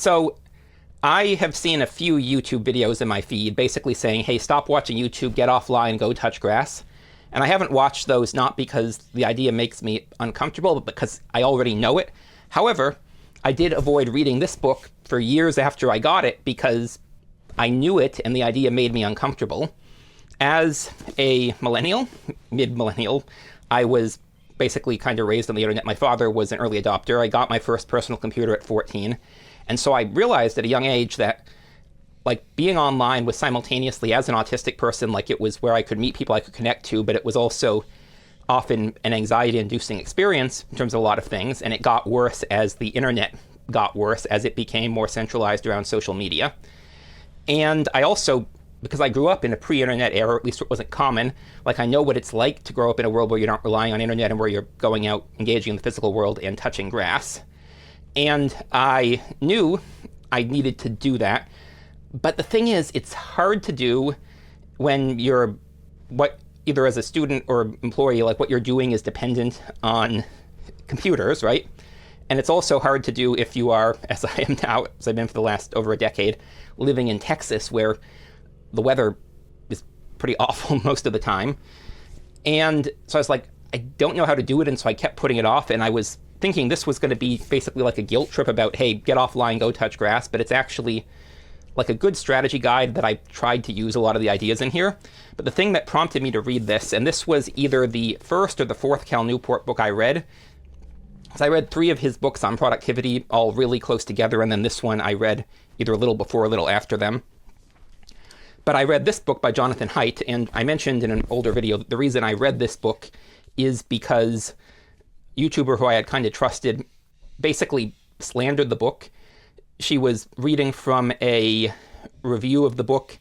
So I have seen a few YouTube videos in my feed basically saying, hey, stop watching YouTube, get offline, go touch grass. And I haven't watched those not because the idea makes me uncomfortable, but because I already know it. However, I did avoid reading this book for years after I got it because I knew it and the idea made me uncomfortable. As a millennial, mid-millennial, I was basically kind of raised on the internet. My father was an early adopter. I got my first personal computer at 14. And so I realized at a young age that like being online was simultaneously, as an autistic person, like it was where I could meet people I could connect to, but it was also often an anxiety-inducing experience in terms of a lot of things. And it got worse as the internet got worse, as it became more centralized around social media. And I also, because I grew up in a pre-internet era, at least it wasn't common, like I know what it's like to grow up in a world where you're not relying on internet and where you're going out, engaging in the physical world and touching grass. And I knew I needed to do that. But the thing is, it's hard to do when you're, either as a student or employee, like what you're doing is dependent on computers, right? And it's also hard to do if you are, as I am now, as I've been for the last over a decade, living in Texas, where the weather is pretty awful most of the time. And so I was like, I don't know how to do it, and so I kept putting it off, and I was thinking this was going to be basically like a guilt trip about, hey, get offline, go touch grass, but it's actually like a good strategy guide that I tried to use a lot of the ideas in here. But the thing that prompted me to read this, and this was either the first or the fourth Cal Newport book I read. So I read 3 of his books on productivity, all really close together, and then this one I read either a little before or a little after them. But I read this book by Jonathan Haidt, and I mentioned in an older video that the reason I read this book is because YouTuber who I had kind of trusted basically slandered the book. She was reading from a review of the book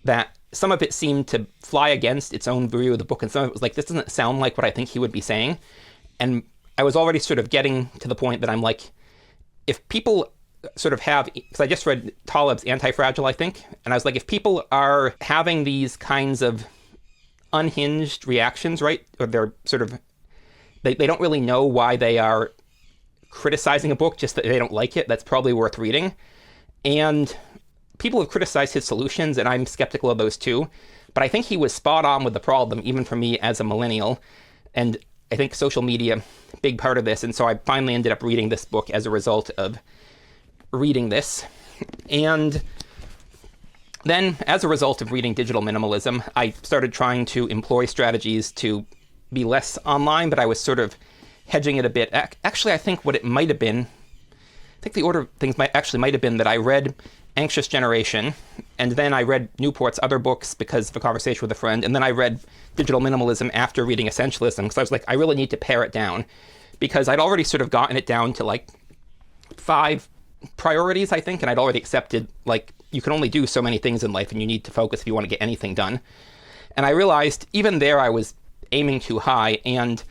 that some of it seemed to fly against its own view of the book, and some of it was like, this doesn't sound like what I think he would be saying. And I was already sort of getting to the point that I'm like, if people sort of have, because I just read Taleb's Anti-Fragile, I think, and I was like, if people are having these kinds of unhinged reactions, right, or they're sort of, they don't really know why they are criticizing a book, just that they don't like it, that's probably worth reading. And people have criticized his solutions, and I'm skeptical of those too. But I think he was spot on with the problem, even for me as a millennial. And I think social media, big part of this. And so I finally ended up reading this book as a result of reading this. And then, as a result of reading Digital Minimalism, I started trying to employ strategies to be less online, but I was sort of hedging it a bit. Actually, I think what it might have been, I think the order of things might have been that I read Anxious Generation, and then I read Newport's other books because of a conversation with a friend, and then I read Digital Minimalism after reading Essentialism, because I was like, I really need to pare it down, because I'd already sort of gotten it down to like 5 priorities, I think, and I'd already accepted, like, you can only do so many things in life, and you need to focus if you want to get anything done. And I realized, even there, I was aiming too high, and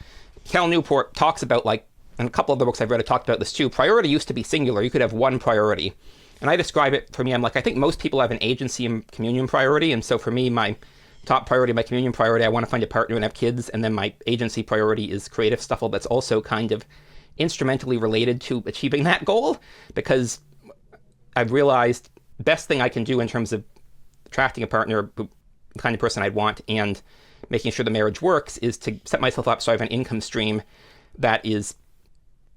Cal Newport talks about, like, and a couple of the books I've read have talked about this too, priority used to be singular. You could have one priority. And I describe it, for me, I'm like, I think most people have an agency and communion priority. And so for me, my top priority, my communion priority, I want to find a partner and have kids. And then my agency priority is creative stuff that's also kind of instrumentally related to achieving that goal. Because I've realized the best thing I can do in terms of attracting a partner, the kind of person I'd want, and making sure the marriage works, is to set myself up so I have an income stream that is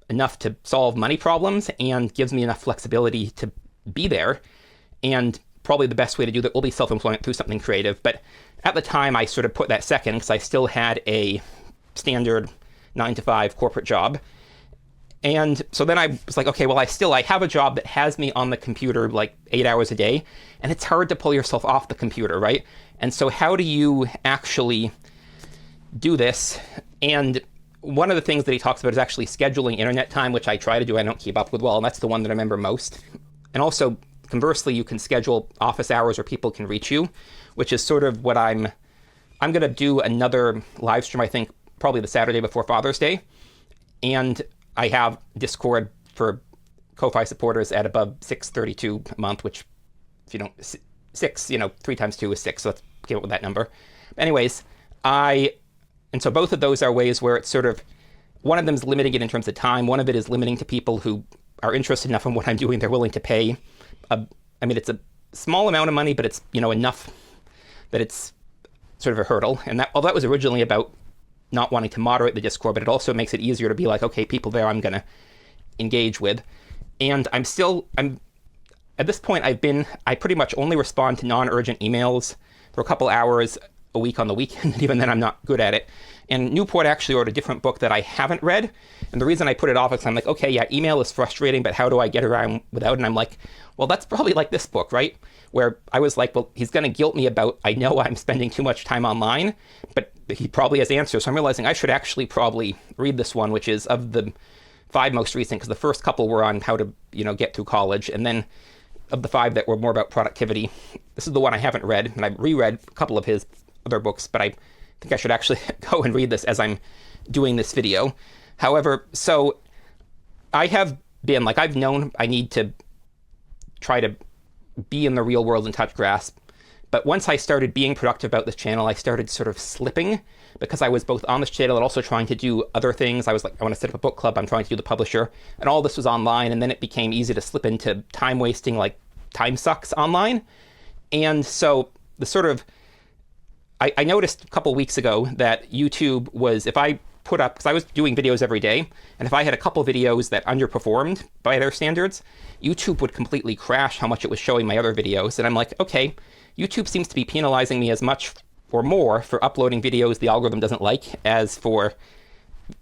enough to solve money problems and gives me enough flexibility to be there. And probably the best way to do that will be self-employment through something creative. But at the time, I sort of put that second because I still had a standard 9-to-5 corporate job. And so then I was like, okay, well, I have a job that has me on the computer like 8 hours a day, and it's hard to pull yourself off the computer, right? And so how do you actually do this? And one of the things that he talks about is actually scheduling internet time, which I try to do. I don't keep up with well, and that's the one that I remember most. And also, conversely, you can schedule office hours where people can reach you, which is sort of what I'm going to do another live stream, I think, probably the Saturday before Father's Day. And I have Discord for Ko-Fi supporters at above $6.32 a month, which, if you don't, 3 times 2 is 6, so let's give it with that number. Anyways, and so both of those are ways where it's sort of, one of them is limiting it in terms of time, one of it is limiting to people who are interested enough in what I'm doing, they're willing to pay. I mean, it's a small amount of money, but it's, enough that it's sort of a hurdle. And that was originally about not wanting to moderate the Discord, but it also makes it easier to be like, okay, people there I'm going to engage with. And I'm at this point, I pretty much only respond to non-urgent emails for a couple hours a week on the weekend, and even then I'm not good at it. And Newport actually wrote a different book that I haven't read. And the reason I put it off is I'm like, okay, yeah, email is frustrating, but how do I get around without it? And I'm like, well, that's probably like this book, right? Where I was like, well, he's going to guilt me about, I know I'm spending too much time online, but he probably has answers. So I'm realizing I should actually probably read this one, which is of the 5 most recent, because the first couple were on how to, get through college. And then of the 5 that were more about productivity, this is the one I haven't read. And I've reread a couple of his other books, but I think I should actually go and read this as I'm doing this video. However, so I have been, like, I've known I need to try to be in the real world and touch grass. But once I started being productive about this channel, I started sort of slipping because I was both on this channel and also trying to do other things. I was like, I want to set up a book club. I'm trying to do the publisher. And all this was online. And then it became easy to slip into time wasting, like time sucks online. And so the sort of, I noticed a couple weeks ago that YouTube was, if I put up, because I was doing videos every day, and if I had a couple videos that underperformed by their standards, YouTube would completely crash how much it was showing my other videos. And I'm like, okay, YouTube seems to be penalizing me as much or more for uploading videos the algorithm doesn't like as for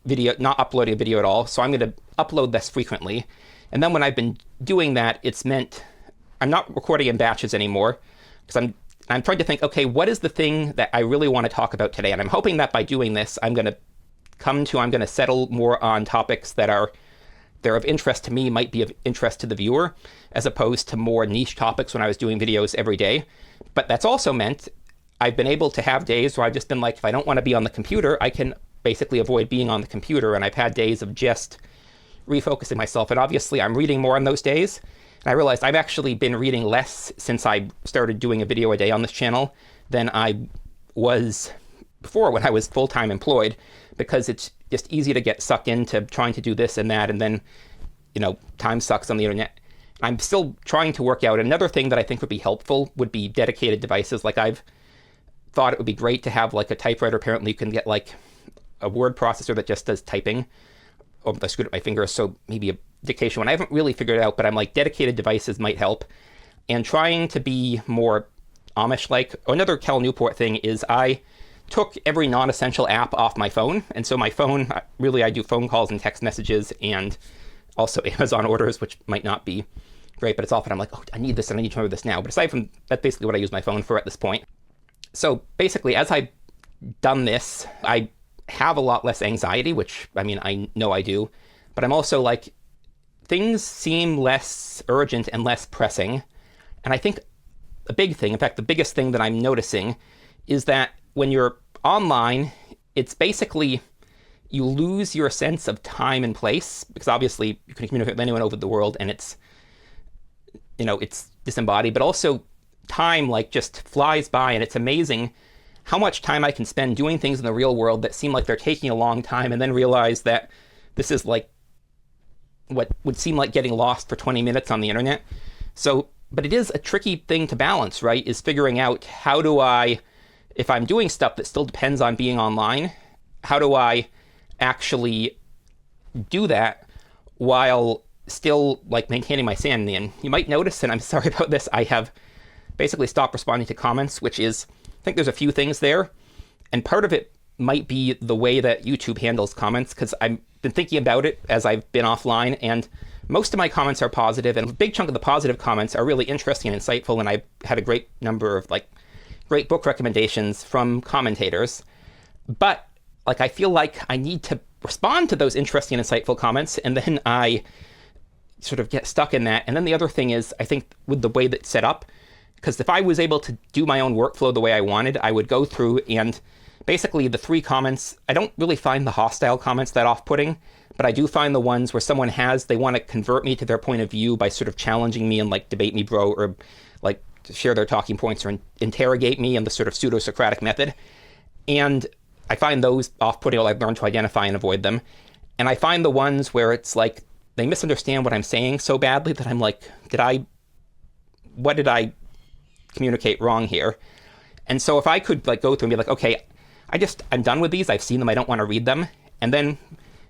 not uploading a video at all. So I'm going to upload less frequently. And then when I've been doing that, it's meant I'm not recording in batches anymore, because I'm trying to think, okay, what is the thing that I really want to talk about today? And I'm hoping that by doing this, I'm going to settle more on topics that they're of interest to me, might be of interest to the viewer, as opposed to more niche topics when I was doing videos every day. But that's also meant I've been able to have days where I've just been like, if I don't want to be on the computer, I can basically avoid being on the computer. And I've had days of just refocusing myself. And obviously I'm reading more on those days. And I realized I've actually been reading less since I started doing a video a day on this channel than I was before when I was full-time employed, because it's just easy to get sucked into trying to do this and that, and then, time sucks on the internet. I'm still trying to work out. Another thing that I think would be helpful would be dedicated devices. Like, I've thought it would be great to have like a typewriter. Apparently you can get like a word processor that just does typing. Oh, I screwed up my finger, so maybe a dictation one. I haven't really figured it out, but I'm like, dedicated devices might help. And trying to be more Amish-like. Another Cal Newport thing is I took every non-essential app off my phone. And so my phone, really, I do phone calls and text messages and also Amazon orders, which might not be great, but it's often I'm like, oh, I need this and I need to remember this now. But aside from that's basically what I use my phone for at this point. So basically, as I've done this, I have a lot less anxiety, which, I mean, I know I do. But I'm also like, things seem less urgent and less pressing. And I think a big thing, in fact, the biggest thing that I'm noticing is that when you're online, it's basically, you lose your sense of time and place, because obviously you can communicate with anyone over the world and it's, it's disembodied, but also time like just flies by, and it's amazing how much time I can spend doing things in the real world that seem like they're taking a long time, and then realize that this is like what would seem like getting lost for 20 minutes on the internet. So, but it is a tricky thing to balance, right? Is figuring out how do I, if I'm doing stuff that still depends on being online, how do I actually do that while still like maintaining my sanity? And you might notice, and I'm sorry about this, I have basically stopped responding to comments, which is, I think there's a few things there. And part of it might be the way that YouTube handles comments, because I've been thinking about it as I've been offline, and most of my comments are positive, and a big chunk of the positive comments are really interesting and insightful, and I've had a great number of like great book recommendations from commentators. But like, I feel like I need to respond to those interesting and insightful comments, and then I sort of get stuck in that. And then the other thing is, I think with the way that's set up, because if I was able to do my own workflow the way I wanted, I would go through and basically the 3 comments, I don't really find the hostile comments that off-putting, but I do find the ones where someone they want to convert me to their point of view by sort of challenging me and like, debate me, bro, or like share their talking points or interrogate me in the sort of pseudo-Socratic method. And I find those off-putting, I've learned to identify and avoid them. And I find the ones where it's like, they misunderstand what I'm saying so badly that I'm like, what did I communicate wrong here? And so if I could like go through and be like, okay, I'm done with these. I've seen them. I don't want to read them. And then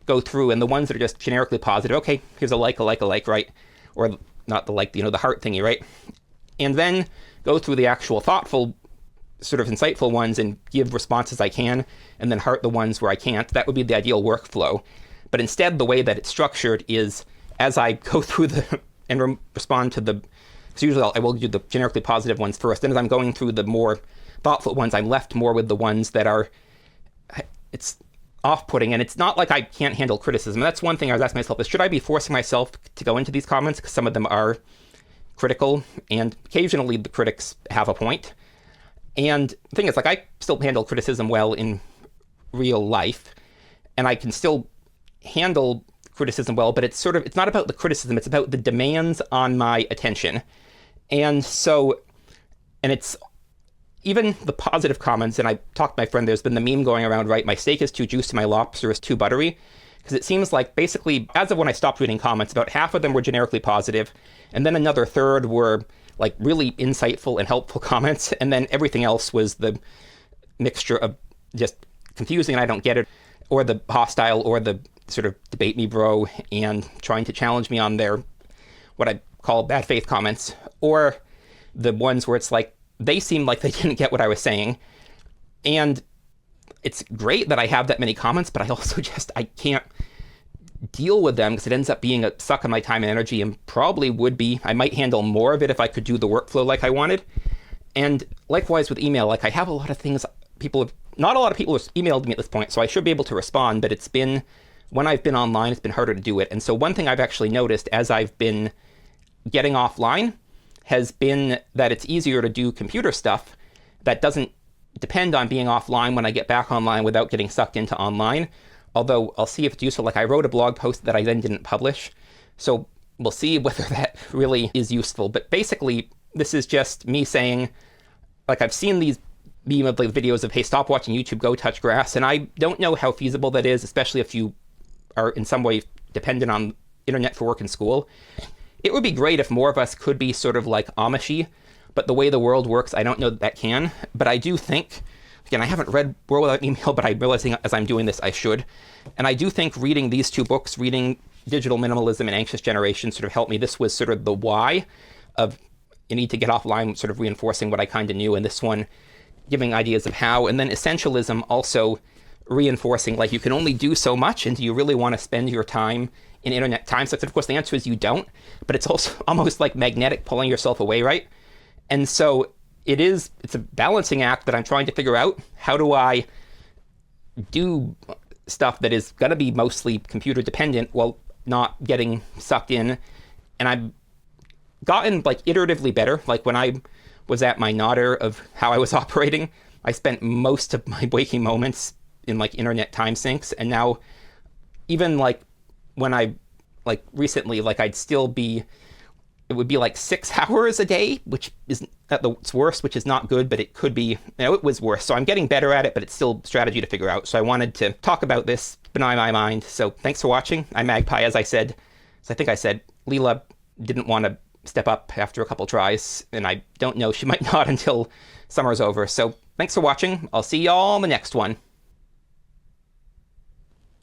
go through, and the ones that are just generically positive, okay, here's a like, right? Or not the like, the heart thingy, right? And then go through the actual thoughtful, sort of insightful ones and give responses I can, and then heart the ones where I can't. That would be the ideal workflow. But instead, the way that it's structured is as I go through and respond to the, so usually I will do the generically positive ones first. And as I'm going through the more thoughtful ones, I'm left more with the ones that are, it's off-putting. And it's not like I can't handle criticism. That's one thing I was asking myself is, should I be forcing myself to go into these comments? Because some of them are critical, and occasionally the critics have a point. And the thing is, like, I still handle criticism well in real life, and I can still handle criticism well, but it's not about the criticism, it's about the demands on my attention. And it's even the positive comments, and I talked to my friend, there's been the meme going around, right, my steak is too juicy, my lobster is too buttery, because it seems like basically, as of when I stopped reading comments, about half of them were generically positive, and then another third were like really insightful and helpful comments, and then everything else was the mixture of just confusing and I don't get it, or the hostile, or the sort of debate me bro and trying to challenge me on their, what I call bad faith comments, or the ones where it's like, they seemed like they didn't get what I was saying. And it's great that I have that many comments, but I also I can't deal with them because it ends up being a suck of my time and energy, and probably would be, I might handle more of it if I could do the workflow like I wanted. And likewise with email, like I have a lot of things not a lot of people have emailed me at this point, so I should be able to respond, but when I've been online, it's been harder to do it. And so one thing I've actually noticed as I've been getting offline has been that it's easier to do computer stuff that doesn't depend on being offline when I get back online without getting sucked into online. Although I'll see if it's useful. Like I wrote a blog post that I then didn't publish. So we'll see whether that really is useful. But basically, this is just me saying, like I've seen these videos of, hey, stop watching YouTube, go touch grass. And I don't know how feasible that is, especially if you are in some way dependent on internet for work and school. It would be great if more of us could be sort of like Amishy, but the way the world works, I don't know that can. But I do think, again, I haven't read World Without Email, but I'm realizing as I'm doing this, I should. And I do think reading these two books, reading Digital Minimalism and Anxious Generation, sort of helped me. This was sort of the why of you need to get offline, sort of reinforcing what I kind of knew. And this one, giving ideas of how. And then Essentialism also reinforcing, like, you can only do so much, and do you really want to spend your time in internet time sucks? Of course, the answer is you don't, but it's also almost like magnetic, pulling yourself away, right? And so it's a balancing act that I'm trying to figure out. How do I do stuff that is going to be mostly computer dependent while not getting sucked in? And I've gotten like iteratively better. Like when I was at my nadir of how I was operating, I spent most of my waking moments in like internet time sinks. And now even like when I like recently, like it would be like 6 hours a day, which is at its worst, which is not good, but it could be, it was worse. So I'm getting better at it, but it's still strategy to figure out. So I wanted to talk about this, been on my mind. So thanks for watching. I'm Magpie, as I said. So I think I said Leela didn't want to step up after a couple tries, and I don't know, she might not until summer's over. So thanks for watching. I'll see y'all in the next one.